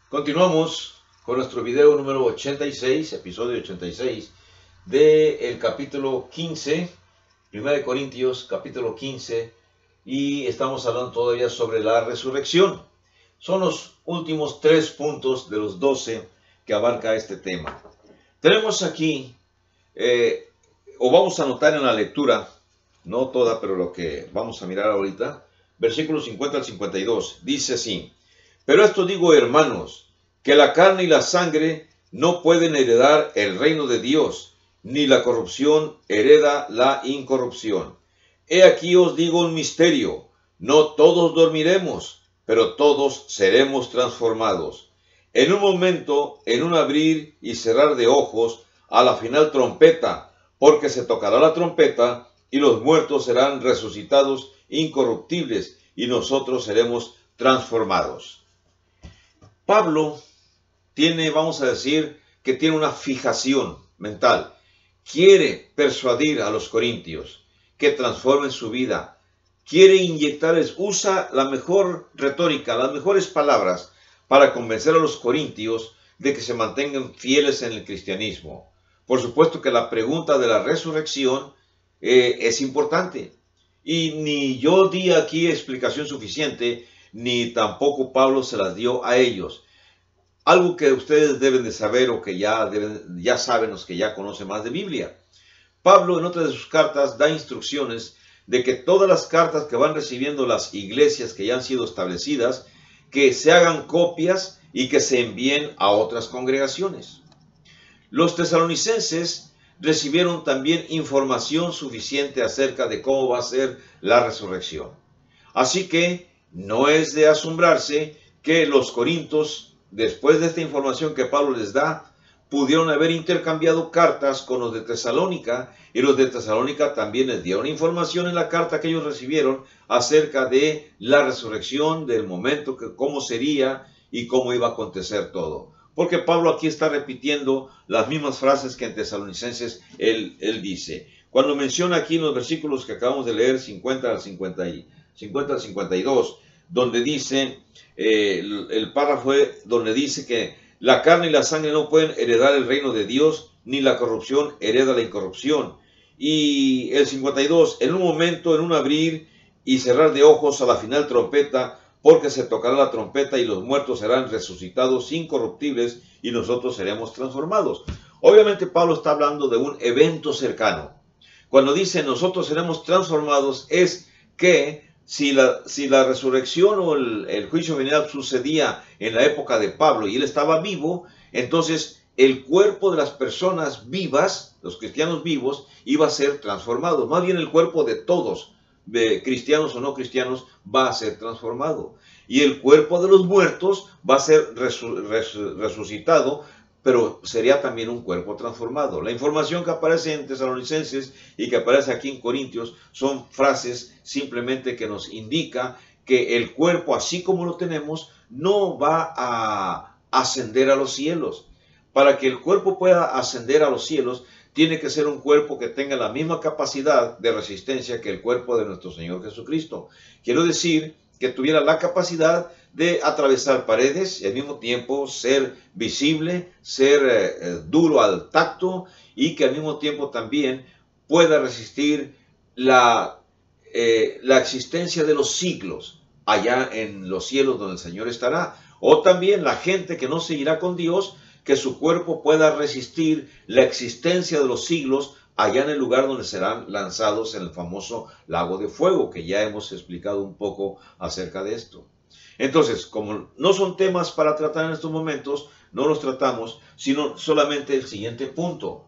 Continuamos con nuestro video número 86, episodio 86, del capítulo 15, 1 de Corintios, capítulo 15, y estamos hablando todavía sobre la resurrección. Son los últimos 3 puntos de los 12 que abarca este tema. Tenemos aquí, o vamos a anotar en la lectura, no toda, pero lo que vamos a mirar ahorita, versículos 50 al 52, dice así: Pero esto digo, hermanos, que la carne y la sangre no pueden heredar el reino de Dios, ni la corrupción hereda la incorrupción. He aquí os digo un misterio: no todos dormiremos, pero todos seremos transformados. En un momento, en un abrir y cerrar de ojos, a la final trompeta, porque se tocará la trompeta, y los muertos serán resucitados incorruptibles, y nosotros seremos transformados. Pablo tiene, vamos a decir, que tiene una fijación mental. Quiere persuadir a los corintios que transformen su vida. Quiere inyectarles, usa la mejor retórica, las mejores palabras para convencer a los corintios de que se mantengan fieles en el cristianismo. Por supuesto que la pregunta de la resurrección es importante. Y ni yo di aquí explicación suficiente, ni tampoco Pablo se las dio a ellos. Algo que ustedes deben de saber, o que ya saben los que ya conocen más de Biblia. Pablo en otra de sus cartas da instrucciones de que todas las cartas que van recibiendo las iglesias que ya han sido establecidas, que se hagan copias y que se envíen a otras congregaciones. Los tesalonicenses recibieron también información suficiente acerca de cómo va a ser la resurrección. Así que no es de asombrarse que los corintios, después de esta información que Pablo les da, pudieron haber intercambiado cartas con los de Tesalónica, y los de Tesalónica también les dieron información en la carta que ellos recibieron acerca de la resurrección, del momento, cómo sería y cómo iba a acontecer todo. Porque Pablo aquí está repitiendo las mismas frases que en Tesalonicenses él dice. Cuando menciona aquí en los versículos que acabamos de leer, 50 al 52, donde dice, el párrafo donde dice que la carne y la sangre no pueden heredar el reino de Dios, ni la corrupción hereda la incorrupción. Y el 52, en un momento, en un abrir y cerrar de ojos, a la final trompeta, porque se tocará la trompeta y los muertos serán resucitados incorruptibles y nosotros seremos transformados. Obviamente Pablo está hablando de un evento cercano. Cuando dice nosotros seremos transformados, es que si la resurrección o el juicio venidero sucedía en la época de Pablo y él estaba vivo, entonces el cuerpo de las personas vivas, los cristianos vivos, iba a ser transformado. Más bien el cuerpo de todos, de cristianos o no cristianos, va a ser transformado. Y el cuerpo de los muertos va a ser resucitado, pero sería también un cuerpo transformado. La información que aparece en Tesalonicenses y que aparece aquí en Corintios son frases simplemente que nos indica que el cuerpo, así como lo tenemos, no va a ascender a los cielos. Para que el cuerpo pueda ascender a los cielos, tiene que ser un cuerpo que tenga la misma capacidad de resistencia que el cuerpo de nuestro Señor Jesucristo. Quiero decir que tuviera la capacidad de atravesar paredes y al mismo tiempo ser visible, ser duro al tacto, y que al mismo tiempo también pueda resistir la existencia de los siglos allá en los cielos donde el Señor estará. O también la gente que no se irá con Dios, que su cuerpo pueda resistir la existencia de los siglos allá en el lugar donde serán lanzados en el famoso lago de fuego, que ya hemos explicado un poco acerca de esto. Entonces, como no son temas para tratar en estos momentos, no los tratamos, sino solamente el siguiente punto.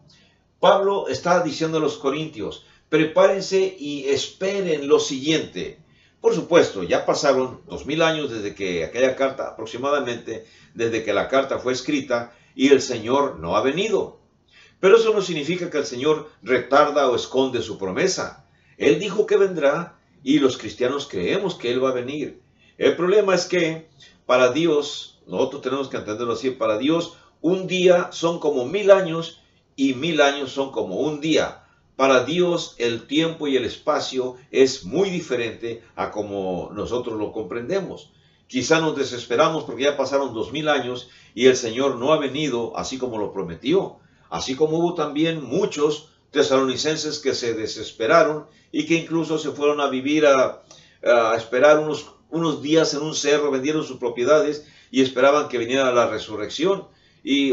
Pablo está diciendo a los corintios, prepárense y esperen lo siguiente. Por supuesto, ya pasaron 2000 años desde que aquella carta, aproximadamente, desde que la carta fue escrita, y el Señor no ha venido. Pero eso no significa que el Señor retarda o esconde su promesa. Él dijo que vendrá y los cristianos creemos que Él va a venir. El problema es que para Dios, nosotros tenemos que entenderlo así, para Dios un día son como 1000 años y 1000 años son como un día. Para Dios el tiempo y el espacio es muy diferente a como nosotros lo comprendemos. Quizá nos desesperamos porque ya pasaron 2000 años y el Señor no ha venido así como lo prometió. Así como hubo también muchos tesalonicenses que se desesperaron y que incluso se fueron a vivir a esperar unos días en un cerro, vendieron sus propiedades y esperaban que viniera la resurrección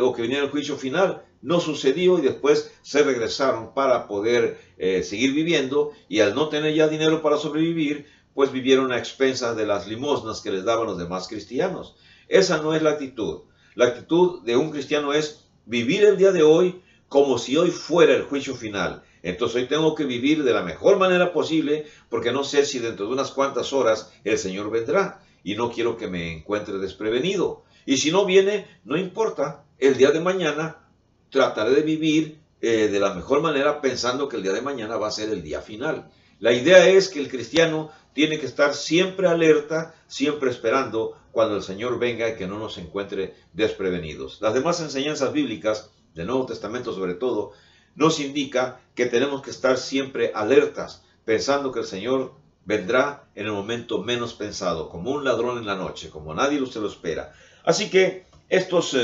o que viniera el juicio final. No sucedió y después se regresaron para poder seguir viviendo, y al no tener ya dinero para sobrevivir, pues vivieron a expensas de las limosnas que les daban los demás cristianos. Esa no es la actitud. La actitud de un cristiano es vivir el día de hoy como si hoy fuera el juicio final. Entonces hoy tengo que vivir de la mejor manera posible, porque no sé si dentro de unas cuantas horas el Señor vendrá y no quiero que me encuentre desprevenido. Y si no viene, no importa, el día de mañana trataré de vivir de la mejor manera, pensando que el día de mañana va a ser el día final. La idea es que el cristiano tiene que estar siempre alerta, siempre esperando cuando el Señor venga y que no nos encuentre desprevenidos. Las demás enseñanzas bíblicas, del Nuevo Testamento sobre todo, nos indica que tenemos que estar siempre alertas, pensando que el Señor vendrá en el momento menos pensado, como un ladrón en la noche, como nadie se lo espera. Así que estos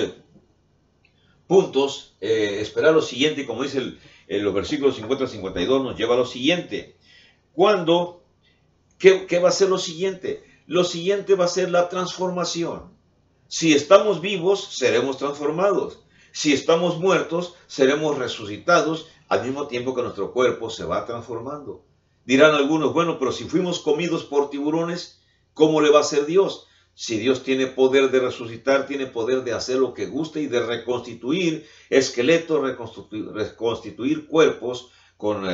puntos, esperar lo siguiente, como dice los versículos 50 al 52, nos lleva a lo siguiente. ¿Qué va a ser lo siguiente? Lo siguiente va a ser la transformación. Si estamos vivos, seremos transformados. Si estamos muertos, seremos resucitados al mismo tiempo que nuestro cuerpo se va transformando. Dirán algunos, bueno, pero si fuimos comidos por tiburones, ¿cómo le va a hacer Dios? Si Dios tiene poder de resucitar, tiene poder de hacer lo que guste y de reconstituir esqueletos, reconstituir cuerpos con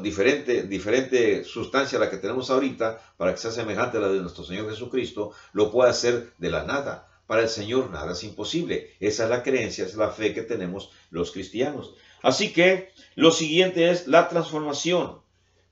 diferente sustancia a la que tenemos ahorita, para que sea semejante a la de nuestro Señor Jesucristo, lo puede hacer de la nada. Para el Señor nada es imposible. Esa es la creencia, esa es la fe que tenemos los cristianos. Así que lo siguiente es la transformación.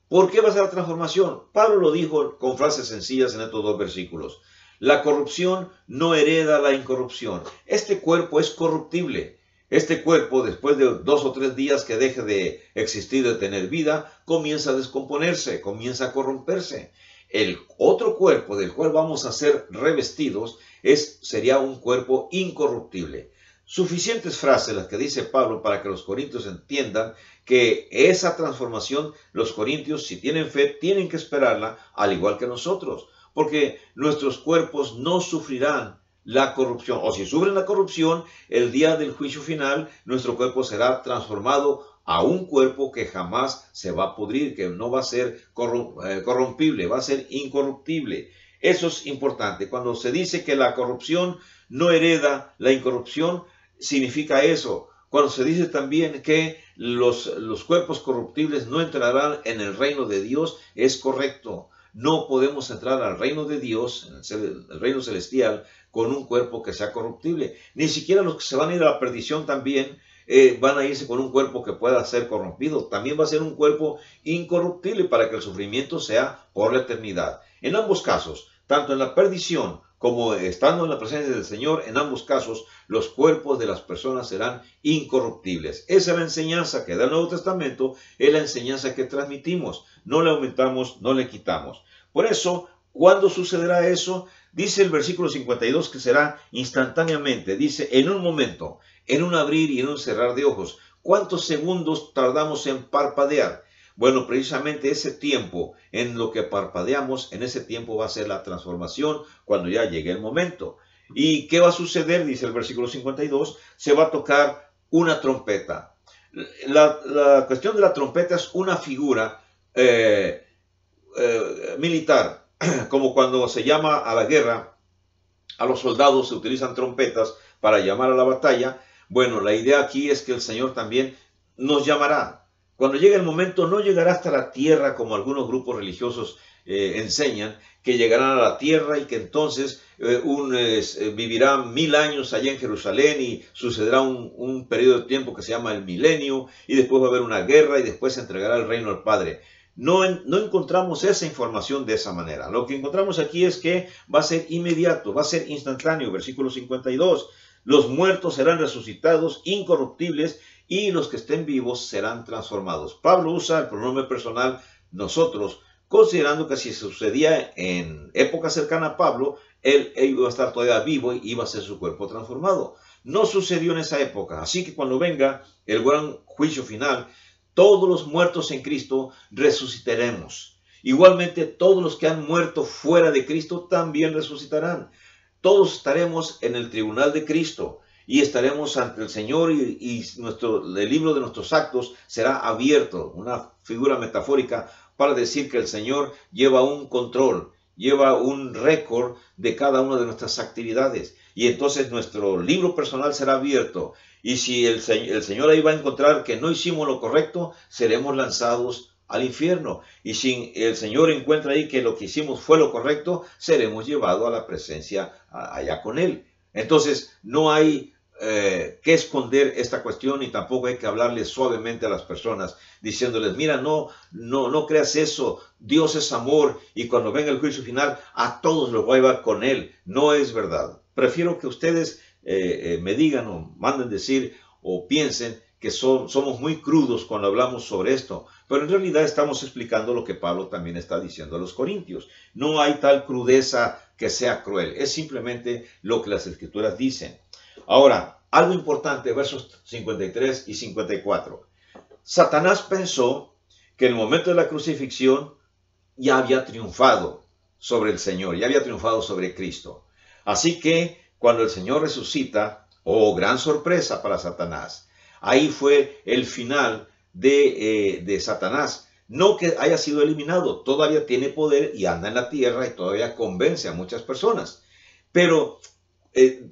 ¿Por qué va a ser la transformación? Pablo lo dijo con frases sencillas en estos dos versículos. La corrupción no hereda la incorrupción. Este cuerpo es corruptible. Este cuerpo, después de 2 o 3 días que deje de existir, de tener vida, comienza a descomponerse, comienza a corromperse. El otro cuerpo del cual vamos a ser revestidos sería un cuerpo incorruptible. Suficientes frases las que dice Pablo para que los corintios entiendan que esa transformación, los corintios, si tienen fe, tienen que esperarla, al igual que nosotros, porque nuestros cuerpos no sufrirán la corrupción, o si sufren la corrupción, el día del juicio final, nuestro cuerpo será transformado a un cuerpo que jamás se va a pudrir, que no va a ser corrompible, va a ser incorruptible. Eso es importante. Cuando se dice que la corrupción no hereda la incorrupción, significa eso. Cuando se dice también que los cuerpos corruptibles no entrarán en el reino de Dios, es correcto. No podemos entrar al reino de Dios, el reino celestial, con un cuerpo que sea corruptible. Ni siquiera los que se van a ir a la perdición también van a irse con un cuerpo que pueda ser corrompido. También va a ser un cuerpo incorruptible para que el sufrimiento sea por la eternidad. En ambos casos, tanto en la perdición como estando en la presencia del Señor, en ambos casos los cuerpos de las personas serán incorruptibles. Esa es la enseñanza que da el Nuevo Testamento, es la enseñanza que transmitimos. No le aumentamos, no le quitamos. Por eso, ¿cuándo sucederá eso? Dice el versículo 52 que será instantáneamente. Dice, en un momento, en un abrir y en un cerrar de ojos. ¿Cuántos segundos tardamos en parpadear? Bueno, precisamente ese tiempo en lo que parpadeamos, en ese tiempo va a ser la transformación cuando ya llegue el momento. ¿Y qué va a suceder? Dice el versículo 52, se va a tocar una trompeta. La cuestión de la trompeta es una figura militar, como cuando se llama a la guerra, a los soldados se utilizan trompetas para llamar a la batalla. Bueno, la idea aquí es que el Señor también nos llamará. Cuando llegue el momento, no llegará hasta la tierra como algunos grupos religiosos enseñan, que llegarán a la tierra y que entonces vivirán 1000 años allá en Jerusalén y sucederá un periodo de tiempo que se llama el milenio y después va a haber una guerra y después se entregará el reino al Padre. No encontramos esa información de esa manera. Lo que encontramos aquí es que va a ser inmediato, va a ser instantáneo. Versículo 52. Los muertos serán resucitados, incorruptibles, y los que estén vivos serán transformados. Pablo usa el pronombre personal nosotros considerando que si sucedía en época cercana a Pablo, él iba a estar todavía vivo y iba a ser su cuerpo transformado. No sucedió en esa época, así que cuando venga el gran juicio final, todos los muertos en Cristo resucitaremos. Igualmente, todos los que han muerto fuera de Cristo también resucitarán. Todos estaremos en el tribunal de Cristo y estaremos ante el Señor y el libro de nuestros actos será abierto, una figura metafórica para decir que el Señor lleva un control, lleva un récord de cada una de nuestras actividades. Y entonces nuestro libro personal será abierto. Y si el Señor ahí va a encontrar que no hicimos lo correcto, seremos lanzados al infierno. Y si el Señor encuentra ahí que lo que hicimos fue lo correcto, seremos llevados a la presencia allá con Él. Entonces no hay que esconder esta cuestión y tampoco hay que hablarle suavemente a las personas diciéndoles, mira, no creas eso, Dios es amor y cuando venga el juicio final a todos los va a llevar con Él. No es verdad. Prefiero que ustedes me digan o manden decir o piensen que somos muy crudos cuando hablamos sobre esto, pero en realidad estamos explicando lo que Pablo también está diciendo a los corintios. No hay tal crudeza que sea cruel, es simplemente lo que las Escrituras dicen. Ahora, algo importante, versos 53 y 54. Satanás pensó que en el momento de la crucifixión ya había triunfado sobre el Señor, ya había triunfado sobre Cristo. Así que cuando el Señor resucita, oh, gran sorpresa para Satanás. Ahí fue el final de Satanás. No que haya sido eliminado, todavía tiene poder y anda en la tierra y todavía convence a muchas personas. Pero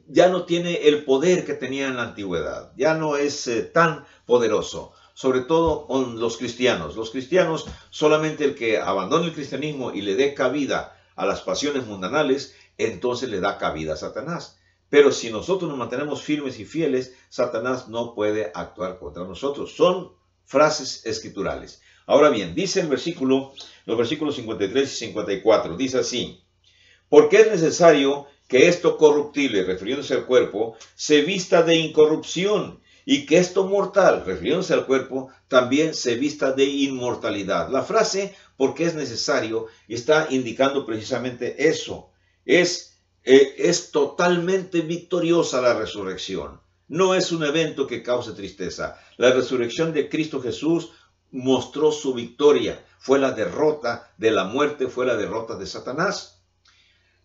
ya no tiene el poder que tenía en la antigüedad. Ya no es tan poderoso. Sobre todo con los cristianos. Los cristianos, solamente el que abandone el cristianismo y le dé cabida a las pasiones mundanales, entonces le da cabida a Satanás. Pero si nosotros nos mantenemos firmes y fieles, Satanás no puede actuar contra nosotros. Son frases escriturales. Ahora bien, dice los versículos 53 y 54, dice así: porque es necesario que esto corruptible, refiriéndose al cuerpo, se vista de incorrupción, y que esto mortal, refiriéndose al cuerpo, también se vista de inmortalidad. La frase, porque es necesario, está indicando precisamente eso. Es totalmente victoriosa la resurrección. No es un evento que cause tristeza. La resurrección de Cristo Jesús mostró su victoria. Fue la derrota de la muerte, fue la derrota de Satanás.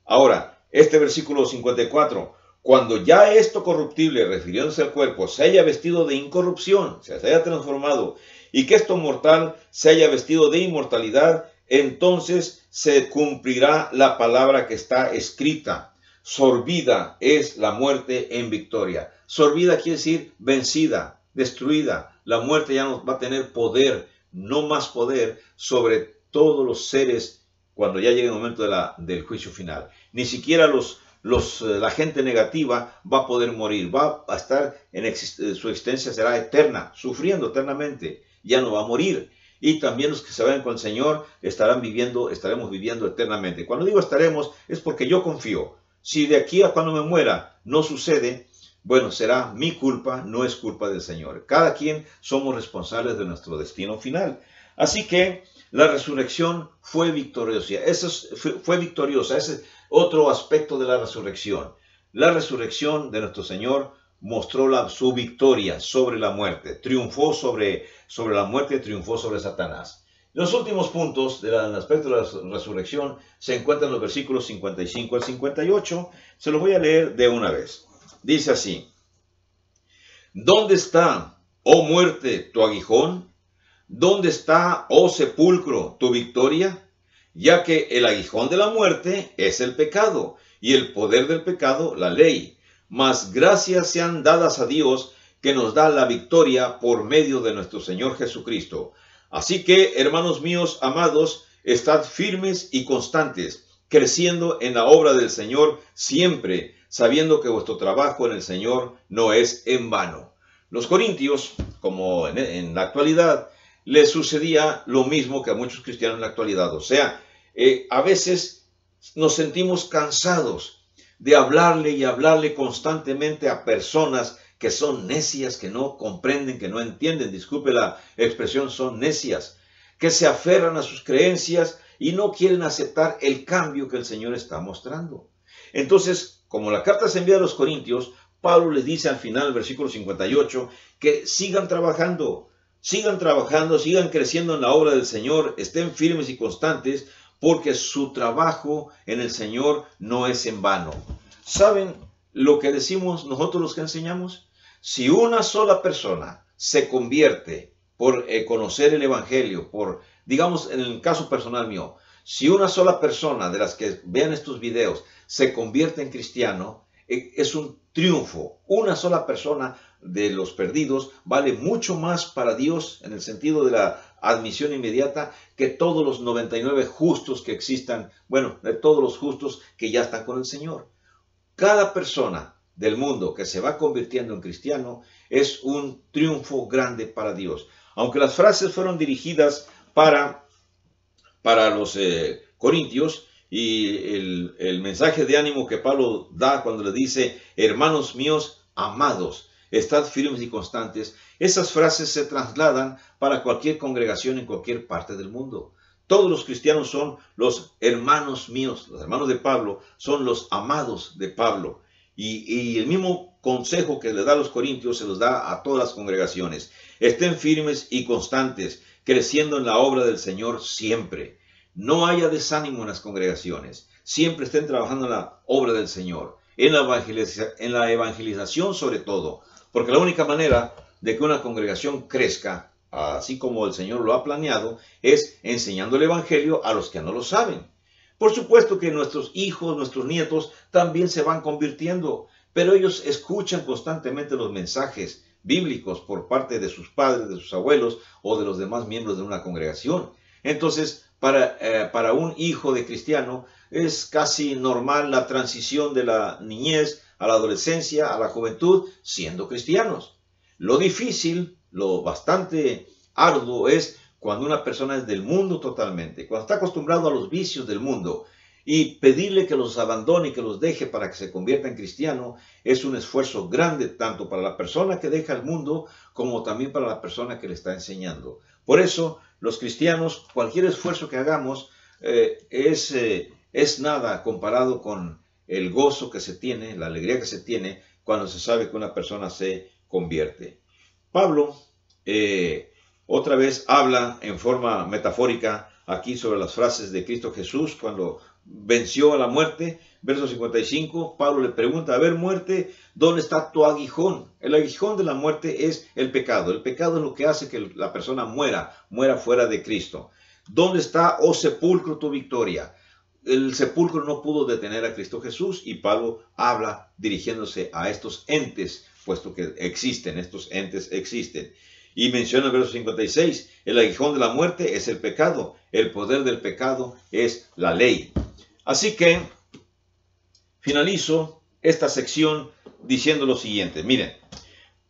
Ahora, este versículo 54, cuando ya esto corruptible, refiriéndose al cuerpo, se haya vestido de incorrupción, se haya transformado, y que esto mortal se haya vestido de inmortalidad, entonces se cumplirá la palabra que está escrita. Sorbida es la muerte en victoria. Sorbida quiere decir vencida, destruida. La muerte ya no va a tener poder, no más poder sobre todos los seres cuando ya llegue el momento del juicio final. Ni siquiera la gente negativa va a poder morir, va a estar su existencia será eterna, sufriendo eternamente, ya no va a morir. Y también los que se vayan con el Señor estaremos viviendo eternamente. Cuando digo estaremos, es porque yo confío. Si de aquí a cuando me muera no sucede, bueno, será mi culpa, no es culpa del Señor. Cada quien somos responsables de nuestro destino final. Así que la resurrección fue victoriosa. Fue victoriosa. Ese es otro aspecto de la resurrección. La resurrección de nuestro Señor mostró su victoria sobre la muerte. Triunfó sobre la muerte, triunfó sobre Satanás. Los últimos puntos del aspecto de la resurrección se encuentran en los versículos 55 al 58. Se los voy a leer de una vez. Dice así: ¿dónde está, oh muerte, tu aguijón? ¿Dónde está, oh sepulcro, tu victoria? Ya que el aguijón de la muerte es el pecado, y el poder del pecado la ley. Mas gracias sean dadas a Dios, que nos da la victoria por medio de nuestro Señor Jesucristo. Así que, hermanos míos amados, estad firmes y constantes, creciendo en la obra del Señor siempre, sabiendo que vuestro trabajo en el Señor no es en vano. Los corintios, como en la actualidad, les sucedía lo mismo que a muchos cristianos en la actualidad. O sea, a veces nos sentimos cansados de hablarle y hablarle constantemente a personas que son necias, que no comprenden, que no entienden, disculpe la expresión, son necias, que se aferran a sus creencias y no quieren aceptar el cambio que el Señor está mostrando. Entonces, como la carta se envía a los Corintios, Pablo les dice al final, versículo 58, que sigan trabajando, sigan creciendo en la obra del Señor, estén firmes y constantes, porque su trabajo en el Señor no es en vano. ¿Saben lo que decimos nosotros los que enseñamos? Si una sola persona se convierte por conocer el Evangelio, digamos en el caso personal mío, si una sola persona de las que vean estos videos se convierte en cristiano, es un triunfo. Una sola persona de los perdidos vale mucho más para Dios en el sentido de la admisión inmediata que todos los 99 justos que existan, bueno, de todos los justos que ya están con el Señor. Cada persona del mundo que se va convirtiendo en cristiano es un triunfo grande para Dios. Aunque las frases fueron dirigidas para los corintios, y el mensaje de ánimo que Pablo da cuando le dice, hermanos míos amados, estad firmes y constantes, esas frases se trasladan para cualquier congregación en cualquier parte del mundo. Todos los cristianos son los hermanos míos, los hermanos de Pablo, son los amados de Pablo. Y el mismo consejo que le da a los corintios se los da a todas las congregaciones. Estén firmes y constantes, creciendo en la obra del Señor siempre. No haya desánimo en las congregaciones. Siempre estén trabajando en la obra del Señor, en la evangelización sobre todo. Porque la única manera de que una congregación crezca, así como el Señor lo ha planeado, es enseñando el Evangelio a los que no lo saben. Por supuesto que nuestros hijos, nuestros nietos también se van convirtiendo, pero ellos escuchan constantemente los mensajes bíblicos por parte de sus padres, de sus abuelos o de los demás miembros de una congregación. Entonces, para un hijo de cristiano es casi normal la transición de la niñez a la adolescencia, a la juventud, siendo cristianos. Lo difícil, lo bastante arduo es cuando una persona es del mundo totalmente, cuando está acostumbrado a los vicios del mundo, y pedirle que los abandone y que los deje para que se convierta en cristiano es un esfuerzo grande tanto para la persona que deja el mundo como también para la persona que le está enseñando. Por eso los cristianos, cualquier esfuerzo que hagamos es nada comparado con el gozo que se tiene, la alegría que se tiene cuando se sabe que una persona se convierte. Pablo otra vez habla en forma metafórica aquí sobre las frases de Cristo Jesús cuando venció a la muerte. Verso 55, Pablo le pregunta, a ver, muerte, ¿dónde está tu aguijón? El aguijón de la muerte es el pecado. El pecado es lo que hace que la persona muera fuera de Cristo. ¿Dónde está, oh sepulcro, tu victoria? El sepulcro no pudo detener a Cristo Jesús y Pablo habla dirigiéndose a estos entes, puesto que estos entes existen. Y menciona el verso 56, el aguijón de la muerte es el pecado, el poder del pecado es la ley. Así que finalizo esta sección diciendo lo siguiente. Miren,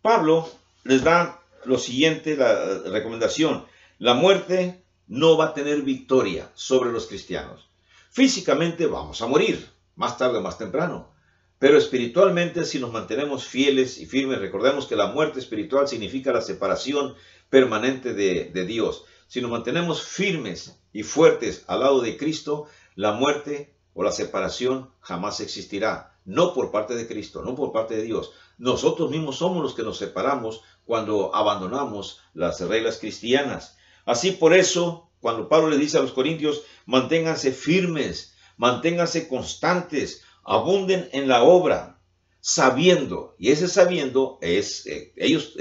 Pablo les da lo siguiente, la recomendación. La muerte no va a tener victoria sobre los cristianos. Físicamente vamos a morir, más tarde o más temprano. Pero espiritualmente, si nos mantenemos fieles y firmes, recordemos que la muerte espiritual significa la separación permanente de Dios. Si nos mantenemos firmes y fuertes al lado de Cristo, la muerte o la separación jamás existirá. No por parte de Cristo, no por parte de Dios. Nosotros mismos somos los que nos separamos cuando abandonamos las reglas cristianas. Así por eso, cuando Pablo le dice a los corintios, manténganse firmes, manténganse constantes, abunden en la obra, sabiendo, y ese sabiendo es, ellos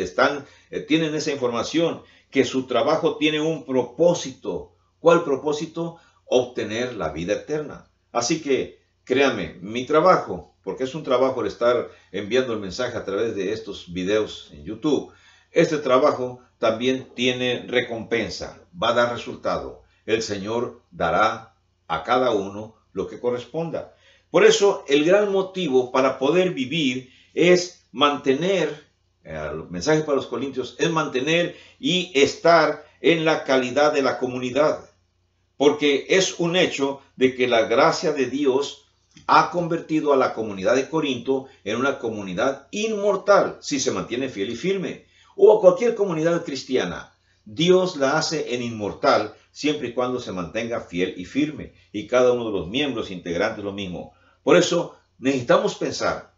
tienen esa información, que su trabajo tiene un propósito. ¿Cuál propósito? Obtener la vida eterna. Así que, créanme, mi trabajo, porque es un trabajo el estar enviando el mensaje a través de estos videos en YouTube, este trabajo también tiene recompensa, va a dar resultado. El Señor dará a cada uno lo que corresponda. Por eso, el gran motivo para poder vivir es mantener, el mensaje para los corintios, es mantener y estar en la calidad de la comunidad. Porque es un hecho de que la gracia de Dios ha convertido a la comunidad de Corinto en una comunidad inmortal, si se mantiene fiel y firme. O a cualquier comunidad cristiana, Dios la hace en inmortal siempre y cuando se mantenga fiel y firme, y cada uno de los miembros integrantes lo mismo. Por eso necesitamos pensar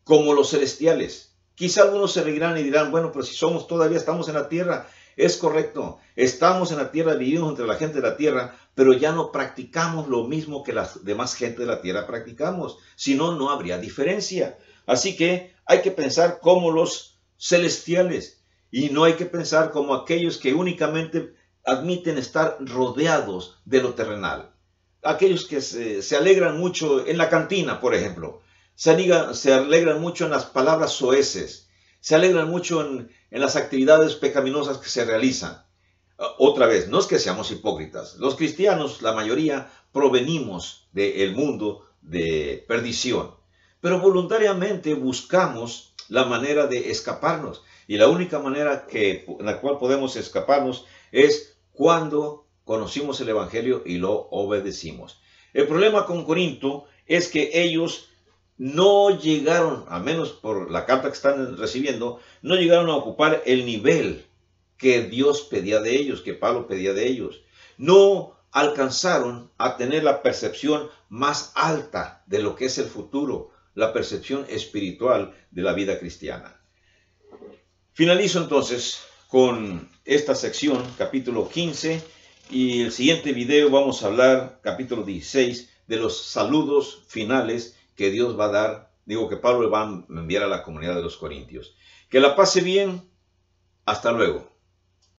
como los celestiales. Quizá algunos se reirán y dirán, bueno, pero si todavía estamos en la tierra. Es correcto, estamos en la tierra, vivimos entre la gente de la tierra, pero ya no practicamos lo mismo que las demás gente de la tierra practicamos. Si no, no habría diferencia. Así que hay que pensar como los celestiales y no hay que pensar como aquellos que únicamente admiten estar rodeados de lo terrenal. Aquellos que se alegran mucho en la cantina, por ejemplo. Se alegran mucho en las palabras soeces. Se alegran mucho en las actividades pecaminosas que se realizan. Otra vez, no es que seamos hipócritas. Los cristianos, la mayoría, provenimos del mundo de perdición. Pero voluntariamente buscamos la manera de escaparnos. Y la única manera en la cual podemos escaparnos es cuando conocimos el Evangelio y lo obedecimos. El problema con Corinto es que ellos no llegaron, al menos por la carta que están recibiendo, no llegaron a ocupar el nivel que Dios pedía de ellos, que Pablo pedía de ellos. No alcanzaron a tener la percepción más alta de lo que es el futuro, la percepción espiritual de la vida cristiana. Finalizo entonces con esta sección, capítulo 15, y el siguiente video vamos a hablar, capítulo 16, de los saludos finales que Dios va a dar, que Pablo le va a enviar a la comunidad de los Corintios. Que la pase bien, hasta luego.